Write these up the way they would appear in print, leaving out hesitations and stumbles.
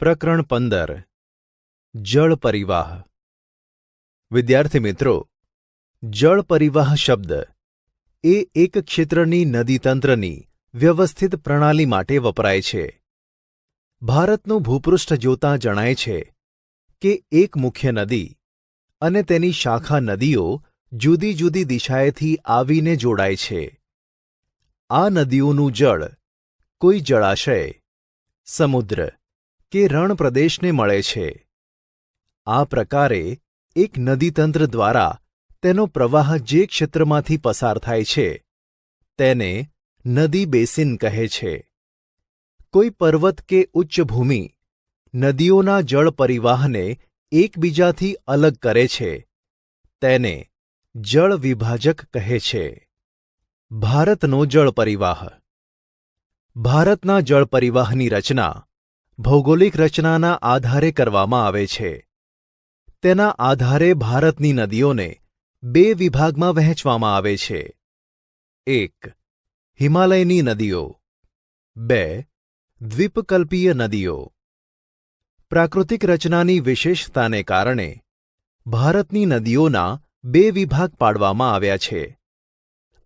પ્રકરણ 15 જળ પરિવાહ. વિદ્યાર્થી મિત્રો, જળ પરિવાહ શબ્દ એ એક ક્ષેત્રની નદીતંત્રની વ્યવસ્થિત પ્રણાલી માટે વપરાય છે. ભારતનું ભૂપૃષ્ઠ જોતાં જણાય છે કે એક મુખ્ય નદી અને તેની શાખા નદીઓ જુદી જુદી દિશાએથી આવીને જોડાય છે. આ નદીઓનું જળ કોઈ જળાશય, સમુદ્ર કે રણ પ્રદેશને મળે છે. આ પ્રકારે એક નદીતંત્ર દ્વારા તેનો પ્રવાહ જે ક્ષેત્રમાંથી પસાર થાય છે તેને નદી બેસિન કહે છે. કોઈ પર્વત કે ઉચ્ચભૂમિ નદીઓના જળ પરિવાહને એકબીજાથી અલગ કરે છે તેને જળ વિભાજક કહે છે. ભારતનો જળ પરિવાહ. ભારતના જળ પરિવાહની રચના ભૌગોલિક રચનાના આધારે કરવામાં આવે છે. તેના આધારે ભારતની નદીઓને બે વિભાગમાં વહેંચવામાં આવે છે. 1. હિમાલયની નદીઓ. 2. દ્વીપકલ્પીય નદીઓ. પ્રાકૃતિક રચનાની વિશેષતાને કારણે ભારતની નદીઓના બે વિભાગ પાડવામાં આવ્યા છે.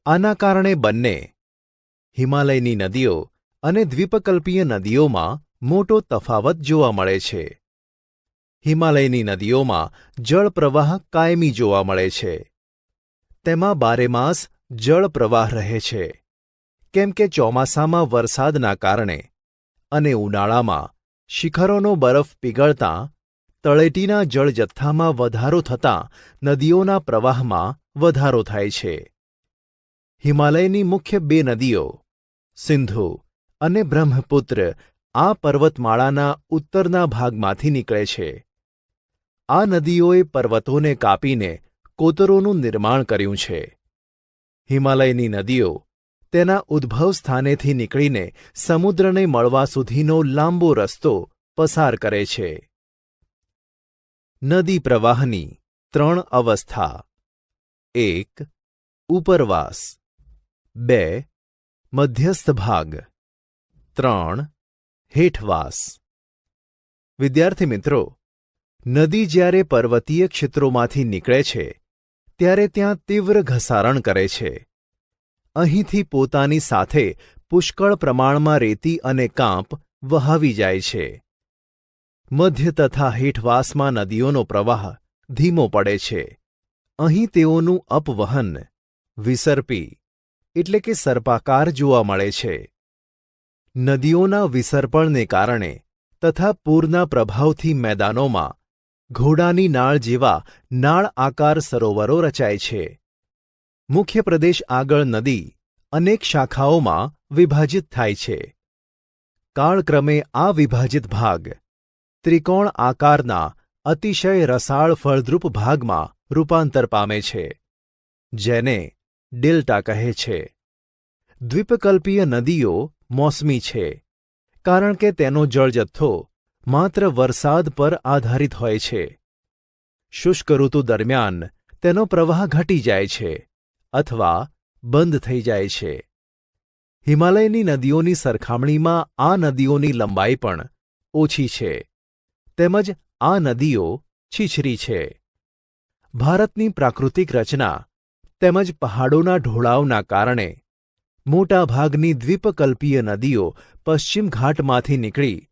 આના કારણે બંને હિમાલયની નદીઓ અને દ્વીપકલ્પીય નદીઓમાં મોટો તફાવત જોવા મળે છે. હિમાલયની નદીઓમાં જળ પ્રવાહ કાયમી જોવા મળે છે. તેમાં બારેમાસ જળ પ્રવાહ રહે છે, કેમ કે ચોમાસામાં વરસાદના કારણે અને ઉનાળામાં શિખરોનો બરફ પીગળતાં તળેટીના જળજથ્થામાં વધારો થતાં નદીઓના પ્રવાહમાં વધારો થાય છે. હિમાલયની મુખ્ય બે નદીઓ સિંધુ અને બ્રહ્મપુત્ર આ પર્વતમાળાના ઉત્તરના ભાગમાંથી નીકળે છે. આ નદીઓએ પર્વતોને કાપીને કોતરોનું નિર્માણ કર્યું છે. હિમાલયની નદીઓ તેના ઉદ્ભવ સ્થાનેથી નીકળીને સમુદ્રને મળવા સુધીનો લાંબો રસ્તો પસાર કરે છે. નદી પ્રવાહની 3 અવસ્થા. 1. ઉપરવાસ. 2. મધ્યસ્થ ભાગ. 3. હેઠવાસ. વિદ્યાર્થી મિત્રો, નદી જ્યારે પર્વતીય ક્ષેત્રોમાંથી નીકળે છે ત્યારે ત્યાં તીવ્ર ઘસારણ કરે છે. અહીંથી પોતાની સાથે પુષ્કળ પ્રમાણમાં રેતી અને કાંપ વહાવી જાય છે. મધ્ય તથા હેઠવાસમાં નદીઓનો પ્રવાહ ધીમો પડે છે. અહીં તેઓનું અપવહન વિસર્પી એટલે કે સર્પાકાર જોવા મળે છે. નદીઓના વિસર્પણને કારણે તથા પૂરના પ્રભાવથી મેદાનોમાં ઘોડાની નાળ જેવા નાળ આકાર સરોવરો રચાય છે. મુખ્ય પ્રદેશ આગળ નદી અનેક શાખાઓમાં વિભાજિત થાય છે. કાળક્રમે આ વિભાજિત ભાગ ત્રિકોણ આકારના અતિશય રસાળ ફળદ્રુપ ભાગમાં રૂપાંતર પામે છે, જેને ડેલ્ટા કહે છે. દ્વીપકલ્પીય નદીઓ મોસમી છે, કારણ કે તેનો જળજથ્થો માત્ર વરસાદ પર આધારિત હોય છે. શુષ્ક ઋતુ દરમિયાન તેનો પ્રવાહ ઘટી જાય છે અથવા બંધ થઈ જાય છે. હિમાલયની નદીઓની સરખામણીમાં આ નદીઓની લંબાઈ પણ ઓછી છે, તેમજ આ નદીઓ છીછરી છે. ભારતની પ્રાકૃતિક રચના તેમજ પહાડોના ઢોળાવના કારણે મોટાભાગની દ્વીપકલ્પીય નદીઓ પશ્ચિમ ઘાટમાંથી નીકળી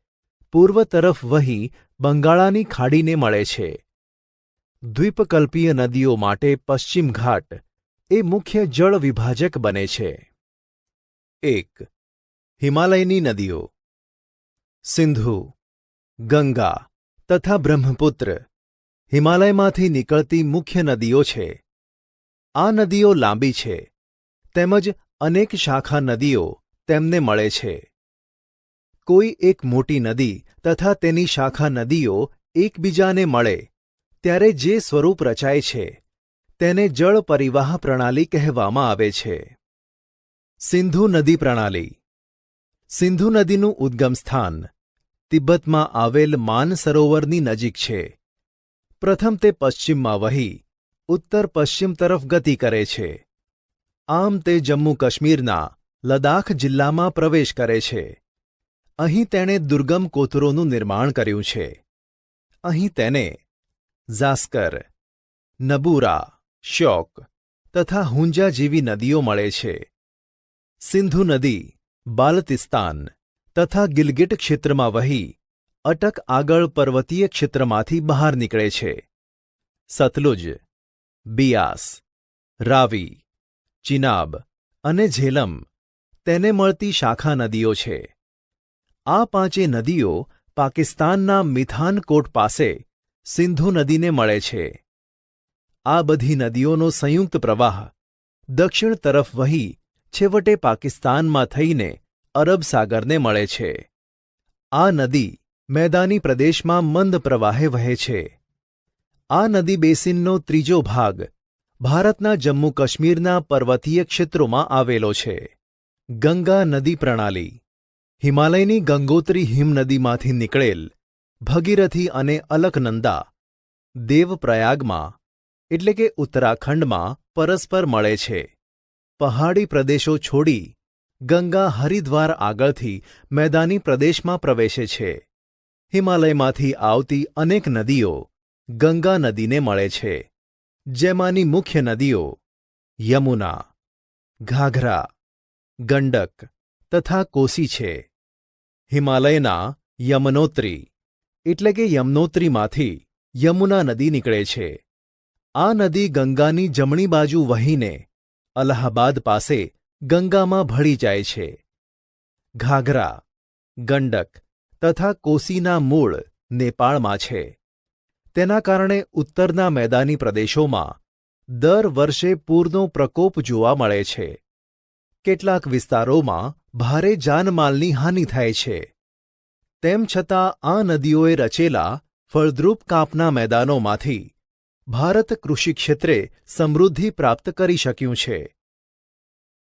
પૂર્વ તરફ વહી બંગાળાની ખાડીને મળે છે. દ્વીપકલ્પીય નદીઓ માટે પશ્ચિમ ઘાટ એ મુખ્ય જળ વિભાજક બને છે. 1. હિમાલયની નદીઓ. સિંધુ, ગંગા તથા બ્રહ્મપુત્ર હિમાલયમાંથી નીકળતી મુખ્ય નદીઓ છે. આ નદીઓ લાંબી છે, તેમજ અનેક શાખા નદીઓ તેમને મળે છે. કોઈ એક મોટી નદી તથા તેની શાખા નદીઓ એકબીજાને મળે ત્યારે જે સ્વરૂપ રચાય છે તેને જળ પરિવાહ પ્રણાલી કહેવામાં આવે છે. સિંધુ નદી પ્રણાલી. સિંધુ નદીનું ઉદ્ગમ સ્થાન તિબ્બતમાં આવેલ માનસરોવરની નજીક છે. પ્રથમ તે પશ્ચિમમાં વહી ઉત્તર પશ્ચિમ તરફ ગતિ કરે છે. આમ તે જમ્મુ કાશ્મીરના લદાખ જિલ્લામાં પ્રવેશ કરે છે અહીં તેણે દુર્ગમ કોતરોનું નિર્માણ કર્યું છે. અહીં તેને ઝાસ્કર, નબૂરા, શ્યોક તથા હુંજા જેવી નદીઓ મળે છે. સિંધુ નદી બાલ્ટિસ્તાન તથા ગિલગિટ ક્ષેત્રમાં વહી અટક આગળ પર્વતીય ક્ષેત્રમાંથી બહાર નીકળે છે. સતલુજ, બિયાસ, રાવી, ચિનાબ અને ઝેલમ તેને મળતી શાખા નદીઓ છે. આ પાંચે નદીઓ પાકિસ્તાનના મિથાનકોટ પાસે સિંધુ નદીને મળે છે. આ બધી નદીઓનો સંયુક્ત પ્રવાહ દક્ષિણ તરફ વહી છેવટે પાકિસ્તાનમાં થઈને અરબ સાગરને મળે છે. આ નદી મેદાની પ્રદેશમાં મંદ પ્રવાહે વહે છે. આ નદી બેસિનનો ત્રીજો ભાગ ભારતના જમ્મુ કાશ્મીરના પર્વતીય ક્ષેત્રોમાં આવેલો છે. ગંગા નદી પ્રણાલી હિમાલયની ગંગોત્રી હિમનદીમાંથી નીકળેલ ભગીરથી અને અલકનંદા દેવપ્રયાગમાં એટલે કે ઉત્તરાખંડમાં પરસ્પર મળે છે. પહાડી પ્રદેશો છોડી ગંગા હરિદ્વાર આગળથી મેદાની પ્રદેશમાં પ્રવેશે છે. હિમાલયમાંથી આવતી અનેક નદીઓ ગંગા નદીને મળે છે, જેમાંની મુખ્ય નદીઓ યમુના, ઘાઘરા, ગંડક તથા કોસી છે. હિમાલયના યમનોત્રી એટલે કે યમનોત્રીમાંથી યમુના નદી નીકળે છે. આ નદી ગંગાની જમણી બાજુ વહીને અલ્હાબાદ પાસે ગંગામાં ભળી જાય છે. ઘાઘરા, ગંડક તથા કોસીના મૂળ નેપાળમાં છે. તેના કારણે ઉત્તરના મેદાની પ્રદેશોમાં દર વર્ષે પૂરનો પ્રકોપ જોવા મળે છે. કેટલાક વિસ્તારોમાં ભારે જાનમાલની હાનિ થાય છે. તેમ છતાં આ નદીઓએ રચેલા ફળદ્રુપ કાપના મેદાનોમાંથી ભારત કૃષિક્ષેત્રે સમૃદ્ધિ પ્રાપ્ત કરી શક્યું છે.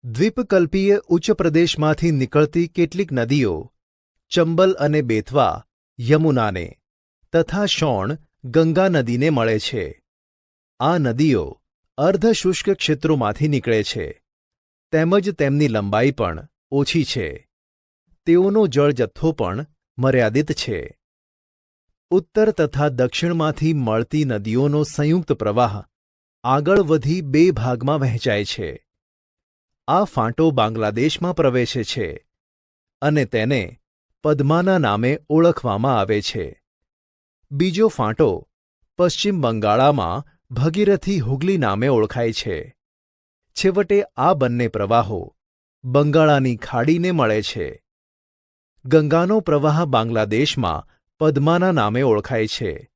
દ્વીપકલ્પીય ઉચ્ચ પ્રદેશમાંથી નીકળતી કેટલીક નદીઓ ચંબલ અને બેતવા યમુનાને તથા શોણ ગંગા નદીને મળે છે. આ નદીઓ અર્ધશુષ્ક ક્ષેત્રોમાંથી નીકળે છે, તેમજ તેમની લંબાઈ પણ ઓછી છે. તેઓનો જળજથ્થો પણ મર્યાદિત છે. ઉત્તર તથા દક્ષિણમાંથી મળતી નદીઓનો સંયુક્ત પ્રવાહ આગળ વધી બે ભાગમાં વહેંચાય છે. આ ફાંટો બાંગ્લાદેશમાં પ્રવેશે છે અને તેને પદ્માના નામે ઓળખવામાં આવે છે. બીજો ફાંટો પશ્ચિમ બંગાળામાં ભગીરથી હુગલી નામે ઓળખાય છે. છેવટે આ બંને પ્રવાહો બંગાળાની ખાડીને મળે છે. ગંગાનો પ્રવાહ બાંગ્લાદેશમાં પદ્માના નામે ઓળખાય છે.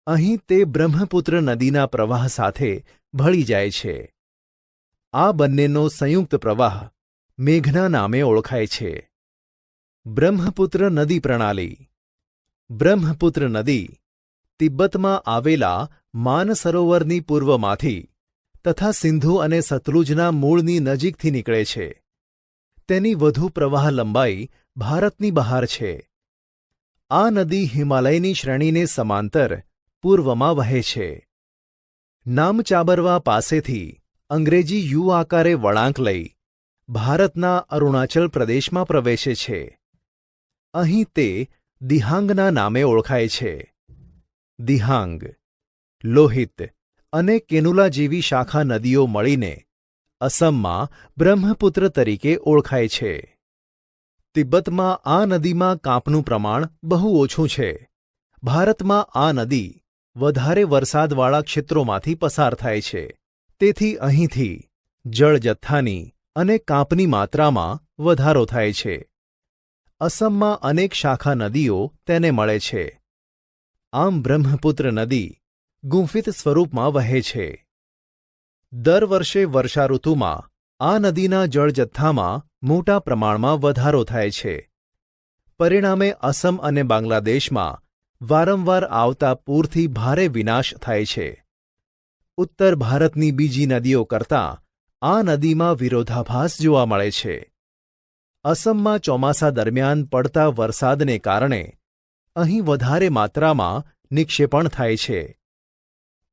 અહીં તે બ્રહ્મપુત્ર નદીના પ્રવાહ સાથે ભળી જાય છે. આ બંનેનો સંયુક્ત પ્રવાહ મેઘના નામે ઓળખાય છે. બ્રહ્મપુત્ર નદી પ્રણાલી બ્રહ્મપુત્ર નદી તિબ્બતમાં આવેલા માનસરોવરની પૂર્વમાંથી તથા સિંધુ અને સતલુજના મૂળની નજીકથી નીકળે છે. તેની વધુ પ્રવાહ લંબાઈ ભારતની બહાર છે. આ નદી હિમાલયની શ્રેણીને સમાંતર પૂર્વમાં વહે છે. નામચાબરવા પાસેથી અંગ્રેજી યુ આકારે વળાંક લઈ ભારતના અરુણાચલ પ્રદેશમાં પ્રવેશે છે. અહીં તે દિહાંગના નામે ઓળખાય છે. દિહાંગ, લોહિત અને કેનુલા જેવી શાખા નદીઓ મળીને અસમમાં બ્રહ્મપુત્ર તરીકે ઓળખાય છે. તિબ્બતમાં આ નદીમાં કાંપનું પ્રમાણ બહુ ઓછું છે. ભારતમાં આ નદી વધારે વરસાદવાળા ક્ષેત્રોમાંથી પસાર થાય છે. તેથી અહીંથી જળજથ્થાની અને કાંપની માત્રામાં વધારો થાય છે. અસમમાં અનેક શાખા નદીઓ તેને મળે છે. આમ બ્રહ્મપુત્ર નદી ગુંફિત સ્વરૂપમાં વહે છે. દર વર્ષે વર્ષાઋતુમાં આ નદીના જળજથ્થામાં મોટા પ્રમાણમાં વધારો થાય છે. પરિણામે અસમ અને બાંગ્લાદેશમાં વારંવાર આવતા પૂરથી ભારે વિનાશ થાય છે. ઉત્તર ભારતની બીજી નદીઓ કરતાં આ નદીમાં વિરોધાભાસ જોવા મળે છે. અસમમાં ચોમાસા દરમિયાન પડતા વરસાદને કારણે અહીં વધારે માત્રામાં નિક્ષેપણ થાય છે.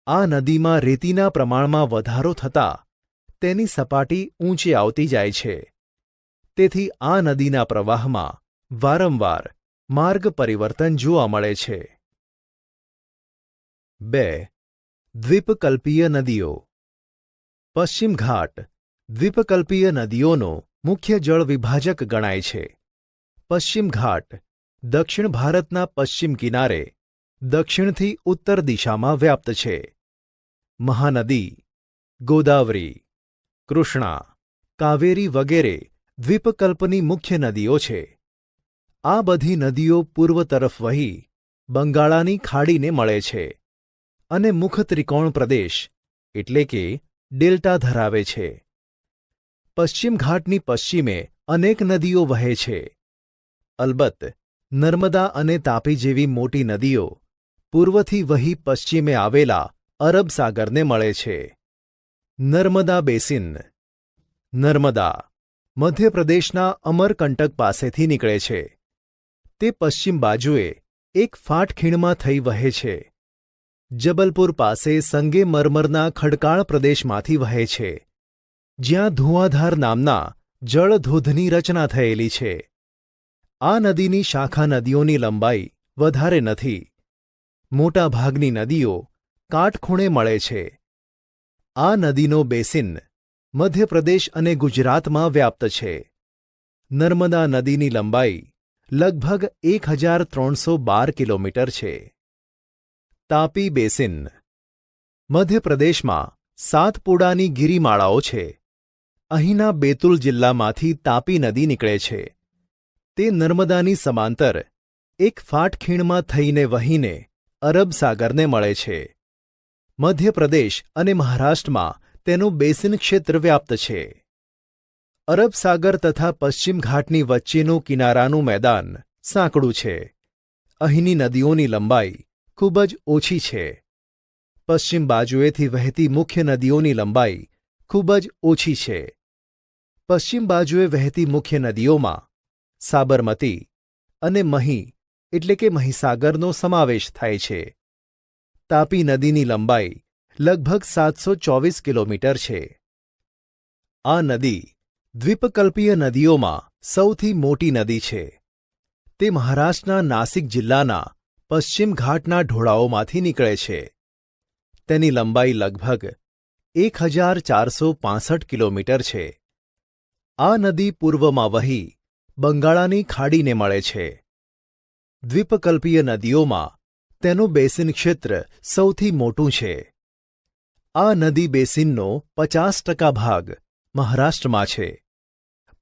આ નદીમાં રેતીના પ્રમાણમાં વધારો થતાં તેની સપાટી ઊંચી આવતી જાય છે. તેથી આ નદીના પ્રવાહમાં વારંવાર માર્ગ પરિવર્તન જોવા મળે છે. 2. દ્વીપકલ્પીય નદીઓ. પશ્ચિમ ઘાટ દ્વીપકલ્પીય નદીઓનો મુખ્ય જળ વિભાજક ગણાય છે. પશ્ચિમ ઘાટ દક્ષિણ ભારતના પશ્ચિમ કિનારે દક્ષિણથી ઉત્તર દિશામાં વ્યાપ્ત છે. મહાનદી ગોદાવરી, કૃષ્ણા, કાવેરી વગેરે દ્વીપકલ્પની મુખ્ય નદીઓ છે. આ બધી નદીઓ પૂર્વ તરફ વહી બંગાળાની ખાડીને મળે છે અને મુખ ત્રિકોણ પ્રદેશ એટલે કે ડેલ્ટા ધરાવે છે. પશ્ચિમ ઘાટની પશ્ચિમે અનેક નદીઓ વહે છે. અલબત્ત નર્મદા અને તાપી જેવી મોટી નદીઓ પૂર્વથી વહી પશ્ચિમે આવેલા અરબ સાગરને મળે છે. નર્મદા બેસિન. નર્મદા મધ્યપ્રદેશના અમરકંટક પાસેથી નીકળે છે. તે પશ્ચિમ બાજુએ એક ફાટખીણમાં થઈ વહે છે. જબલપુર પાસે સંગે મરમરના ખડકાળ પ્રદેશમાંથી વહે છે, જ્યાં ધુઆધાર નામના જળધોધની રચના થયેલી છે. આ નદીની શાખા નદીઓની લંબાઈ વધારે નથી. મોટાભાગની નદીઓ કાટખૂણે મળે છે. આ નદીનો બેસિન મધ્યપ્રદેશ અને ગુજરાતમાં વ્યાપ્ત છે. નર્મદા નદીની લંબાઈ લગભગ 1312 કિલોમીટર છે. તાપી બેસિન. મધ્યપ્રદેશમાં સાતપુડાની ગિરિમાળાઓ છે. અહીંના બેતુલ જિલ્લામાંથી તાપી નદી નીકળે છે. તે નર્મદાની સમાંતર એક ફાટખીણમાં થઈને વહીને અરબ સાગરને મળે છે. મધ્યપ્રદેશ અને મહારાષ્ટ્રમાં તેનું બેસિન ક્ષેત્ર વ્યાપ્ત છે. અરબ સાગર તથા પશ્ચિમ ઘાટની વચ્ચેનું કિનારાનું મેદાન સાંકડું છે. અહીંની નદીઓની લંબાઈ ખૂબ જ ઓછી છે. પશ્ચિમ બાજુએથી વહેતી મુખ્ય નદીઓની લંબાઈ ખૂબ જ ઓછી છે. પશ્ચિમ બાજુએ વહેતી મુખ્ય નદીઓમાં સાબરમતી અને મહી એટલે કે મહીસાગરનો સમાવેશ થાય છે. તાપી નદીની લંબાઈ લગભગ 724 કિલોમીટર છે. આ નદી દ્વીપકલ્પીય નદીઓમાં સૌથી મોટી નદી છે. તે મહારાષ્ટ્રના નાસિક જિલ્લાના પશ્ચિમ ઘાટના ઢોળાવોમાંથી નીકળે છે. તેની લંબાઈ લગભગ 1465 કિલોમીટર છે. આ નદી પૂર્વમાં વહી બંગાળાની ખાડીને મળે છે. દ્વીપકલ્પીય નદીઓમાં તેનું બેસિન ક્ષેત્ર સૌથી મોટું છે. આ નદી બેસિનનો 50% ભાગ મહારાષ્ટ્રમાં છે.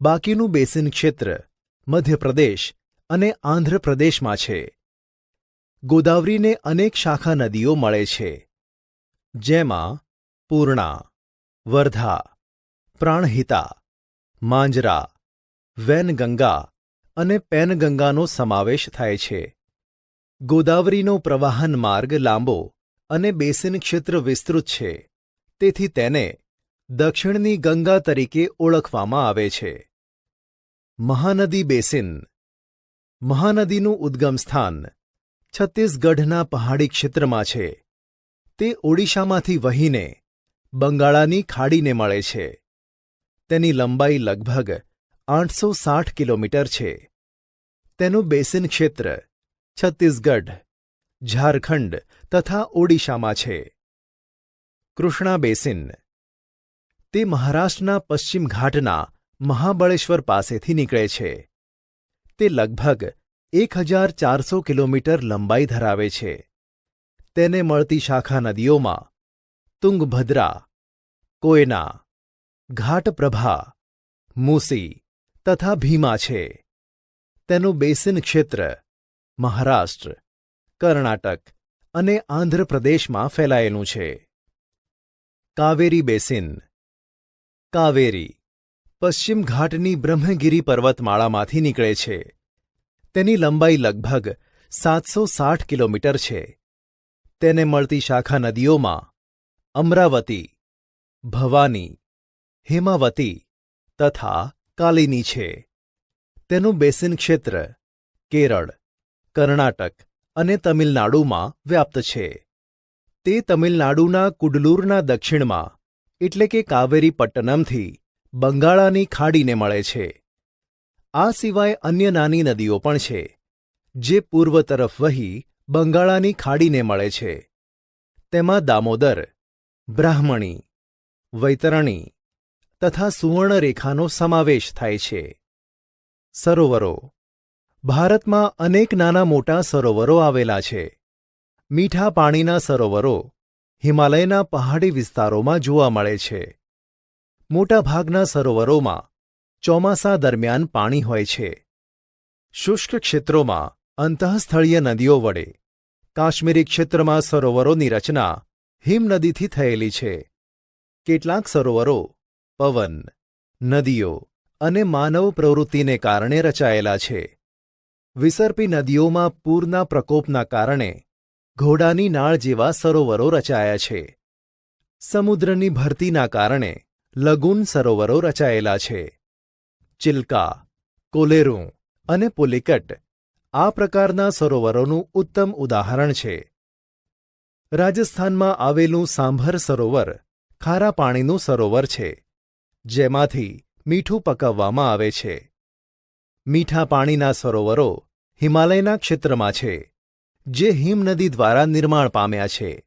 બાકીનું બેસિન ક્ષેત્ર મધ્યપ્રદેશ અને આંધ્રપ્રદેશમાં છે. ગોદાવરીને અનેક શાખા નદીઓ મળે છે, જેમાં પૂર્ણા, વર્ધા, પ્રાણહિતા, માંજરા, વૈનગંગા અને પેનગંગાનો સમાવેશ થાય છે. ગોદાવરીનો પ્રવાહન માર્ગ લાંબો અને બેસિન ક્ષેત્ર વિસ્તૃત છે, તેથી તેને દક્ષિણની ગંગા તરીકે ઓળખવામાં આવે છે. મહાનદી બેસિન. મહાનદીનું ઉદ્ગમ સ્થાન છત્તીસગઢના પહાડી ક્ષેત્રમાં છે. તે ઓડિશામાંથી વહીને બંગાળાની ખાડીને મળે છે. તેની લંબાઈ લગભગ 860 કિલોમીટર છે. તેનું બેસિન ક્ષેત્ર છત્તીસગઢ, ઝારખંડ તથા ઓડિશામાં છે. કૃષ્ણા બેસિન. તે મહારાષ્ટ્રના પશ્ચિમ ઘાટના મહાબળેશ્વર પાસેથી નીકળે છે. તે લગભગ 1400 કિલોમીટર લંબાઈ ધરાવે છે. તેને મળતી શાખા નદીઓમાં તુંગભદ્રા, કોયના, ઘાટપ્રભા, મૂસી તથા ભીમા છે. તેનું બેસિન ક્ષેત્ર મહારાષ્ટ્ર, કર્ણાટક અને આંધ્રપ્રદેશમાં ફેલાયેલું છે. કાવેરી બેસિન. કાવેરી પશ્ચિમ ઘાટની બ્રહ્મગીરી પર્વતમાળામાંથી નીકળે છે. તેની લંબાઈ લગભગ 760 કિલોમીટર છે. તેને મળતી શાખા નદીઓમાં અમરાવતી, ભવાની, હેમાવતી તથા કાલિની છે. તેનું બેસિન ક્ષેત્ર કેરળ, કર્ણાટક અને તમિલનાડુમાં વ્યાપ્ત છે. તે તમિલનાડુના કુડલુરના દક્ષિણમાં એટલે કે કાવેરીપટ્ટનમથી બંગાળાની ખાડીને મળે છે. આ સિવાય અન્ય નાની નદીઓ પણ છે, જે પૂર્વ તરફ વહી બંગાળાની ખાડીને મળે છે. તેમાં દામોદર, બ્રાહ્મણી, વૈતરણી તથા સુવર્ણરેખાનો સમાવેશ થાય છે. સરોવરો. ભારતમાં અનેક નાના મોટા સરોવરો આવેલા છે. મીઠા પાણીના સરોવરો હિમાલયના પહાડી વિસ્તારોમાં જોવા મળે છે. મોટાભાગના સરોવરોમાં ચોમાસા દરમિયાન પાણી હોય છે. શુષ્ક ક્ષેત્રોમાં અંતઃસ્થળીય નદીઓ વડે, કાશ્મીરી ક્ષેત્રમાં સરોવરોની રચના હિમનદીથી થયેલી છે. કેટલાક સરોવરો પવન, નદીઓ અને માનવ પ્રવૃત્તિને કારણે રચાયેલા છે. વિસર્પી નદીઓમાં પૂરના પ્રકોપના કારણે ઘોડાની નાળ જેવા સરોવરો રચાયા છે. સમુદ્રની ભરતીના કારણે લગૂન સરોવરો રચાયેલા છે. ચિલ્કા, કોલેરું અને પુલિકટ આ પ્રકારના સરોવરોનું ઉત્તમ ઉદાહરણ છે. રાજસ્થાનમાં આવેલું સાંભર સરોવર ખારા પાણીનું સરોવર છે, જેમાંથી મીઠું પકવવામાં આવે છે. મીઠા પાણીના સરોવરો હિમાલયના ક્ષેત્રમાં છે, જે હિમનદી દ્વારા નિર્માણ પામ્યા છે.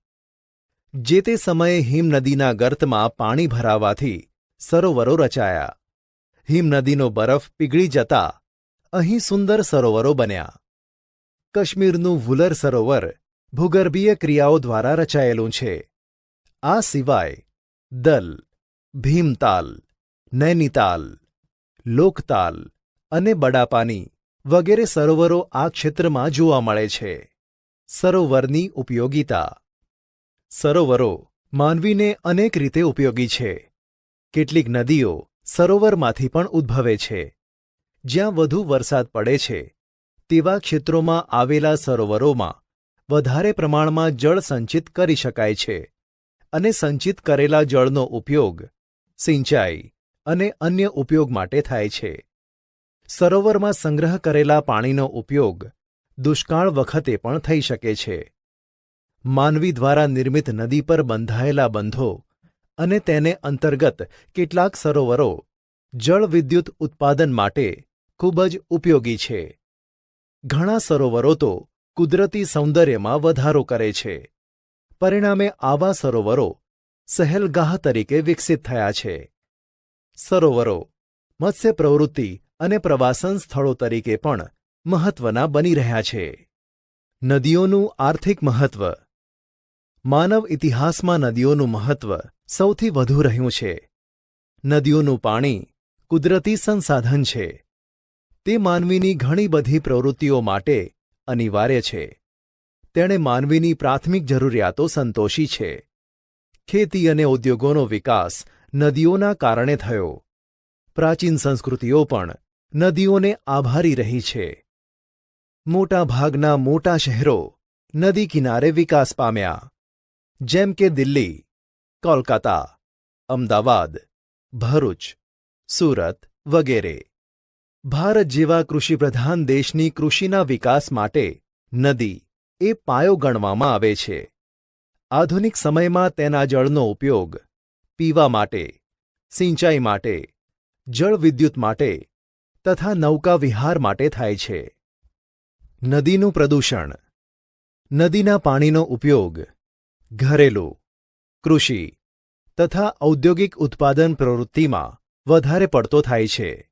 જે તે સમયે હિમનદીના ગર્તમાં પાણી ભરાવાથી સરોવરો રચાયા. હિમનદીનો બરફ પીગળી જતા અહીં સુંદર સરોવરો બન્યા. કાશ્મીરનું વુલર સરોવર ભૂગર્ભીય ક્રિયાઓ દ્વારા રચાયેલું છે. આ સિવાય દલ, ભીમતાલ, નૈનીતાલ, લોકતાલ અને બડાપાની વગેરે સરોવરો આ ક્ષેત્રમાં જોવા મળે છે. સરોવરની ઉપયોગિતા. સરોવરો માનવીને અનેક રીતે ઉપયોગી છે. કેટલીક નદીઓ સરોવરમાંથી પણ ઉદ્ભવે છે. જ્યાં વધુ વરસાદ પડે છે તેવા ક્ષેત્રોમાં આવેલા સરોવરોમાં વધારે પ્રમાણમાં જળ સંચિત કરી શકાય છે અને સંચિત કરેલા જળનો ઉપયોગ સિંચાઈ અને અન્ય ઉપયોગ માટે થાય છે. સરોવરમાં સંગ્રહ કરેલા પાણીનો ઉપયોગ દુષ્કાળ વખતે પણ થઈ શકે છે. માનવી દ્વારા નિર્મિત નદી પર બંધાયેલા બંધો અને તેને અંતર્ગત કેટલાક સરોવરો જળ વિદ્યુત ઉત્પાદન માટે ખૂબ જ ઉપયોગી છે. ઘણા સરોવરો તો કુદરતી સૌંદર્યમાં વધારો કરે છે. પરિણામે આવા સરોવરો સહેલગાહ તરીકે વિકસિત થયા છે. સરોવરો મત્સ્ય પ્રવૃત્તિ અને પ્રવાસન સ્થળો તરીકે પણ મહત્વના બની રહ્યા છે. નદીઓનું આર્થિક મહત્વ. માનવ ઇતિહાસમાં નદીઓનું મહત્વ સૌથી વધુ રહ્યું છે. નદીઓનું પાણી કુદરતી સંસાધન છે. તે માનવીની ઘણી બધી પ્રવૃત્તિઓ માટે અનિવાર્ય છે. તેણે માનવીની પ્રાથમિક જરૂરિયાતો સંતોષી છે. ખેતી અને ઉદ્યોગોનો વિકાસ નદીઓના કારણે થયો. પ્રાચીન સંસ્કૃતિઓ પણ નદીઓને આભારી રહી છે. મોટાભાગના મોટા શહેરો નદી કિનારે વિકાસ પામ્યા, જેમ કે દિલ્હી, કોલકાતા, અમદાવાદ, ભરૂચ, સુરત વગેરે. ભારત જેવા કૃષિપ્રધાન દેશની કૃષિના વિકાસ માટે નદી એ પાયો ગણવામાં આવે છે. આધુનિક સમયમાં તેના જળનો ઉપયોગ પીવા માટે, સિંચાઈ માટે, જળવિદ્યુત માટે તથા નૌકાવિહાર માટે થાય છે. નદીનું પ્રદૂષણ. નદીના પાણીનો ઉપયોગ ઘરેલું, કૃષિ તથા ઔદ્યોગિક ઉત્પાદન પ્રવૃત્તિમાં વધારે પડતો થાય છે.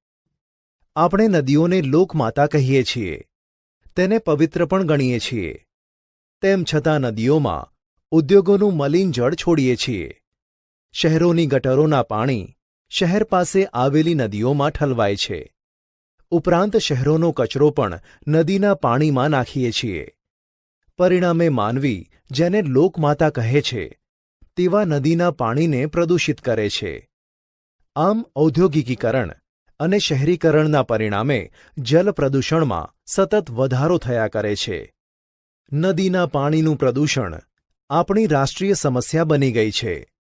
આપણે નદીઓને લોકમાતા કહીએ છીએ. તેને પવિત્ર પણ ગણીએ છીએ. તેમ છતાં નદીઓમાં ઉદ્યોગોનું મલિન જળ છોડીએ છીએ. શહેરોની ગટરોના પાણી શહેર પાસે આવેલી નદીઓમાં ઠલવાય છે. ઉપરાંત શહેરોનો કચરો પણ નદીના પાણીમાં નાખીએ છીએ. પરિણામે માનવી જેને લોકમાતા કહે છે તેવા નદીના પાણીને પ્રદૂષિત કરે છે. આમ ઔદ્યોગિકીકરણ અને શહેરીકરણના પરિણામે જલ પ્રદૂષણમાં સતત વધારો થયા કરે છે. નદીના પાણીનું પ્રદૂષણ આપણી રાષ્ટ્રીય સમસ્યા બની ગઈ છે.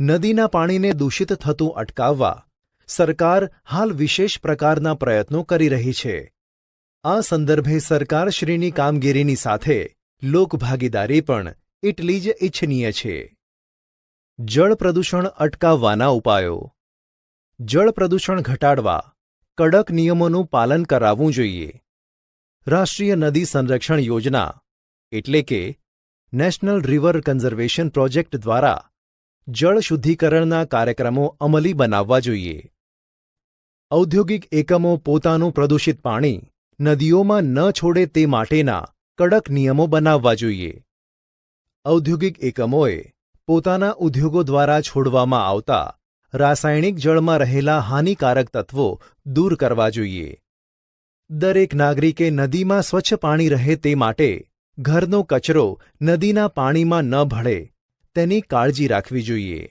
નદીના પાણીને દૂષિત થતું અટકાવવા સરકાર હાલ વિશેષ પ્રકારના પ્રયત્નો કરી રહી છે. આ સંદર્ભે સરકારશ્રીની કામગીરીની સાથે લોકભાગીદારી પણ એટલી જ ઇચ્છનીય છે. જળ પ્રદૂષણ અટકાવવાના ઉપાયો. જળ પ્રદૂષણ ઘટાડવા કડક નિયમોનું પાલન કરાવવું જોઈએ. રાષ્ટ્રીય નદી સંરક્ષણ યોજના એટલે કે નેશનલ રિવર કન્ઝર્વેશન પ્રોજેક્ટ દ્વારા જળ શુદ્ધિકરણના કાર્યક્રમો અમલી બનાવવા જોઈએ. ઔદ્યોગિક એકમો પોતાનું પ્રદૂષિત પાણી નદીઓમાં ન છોડે તે માટેના કડક નિયમો બનાવવા જોઈએ. ઔદ્યોગિક એકમોએ પોતાના ઉદ્યોગો દ્વારા છોડવામાં આવતા રાસાયણિક જળમાં રહેલા હાનિકારક તત્વો દૂર કરવા જોઈએ. દરેક નાગરિકે નદીમાં સ્વચ્છ પાણી રહે તે માટે ઘરનો કચરો નદીના પાણીમાં ન ભળે તેની કાળજી રાખવી જોઈએ.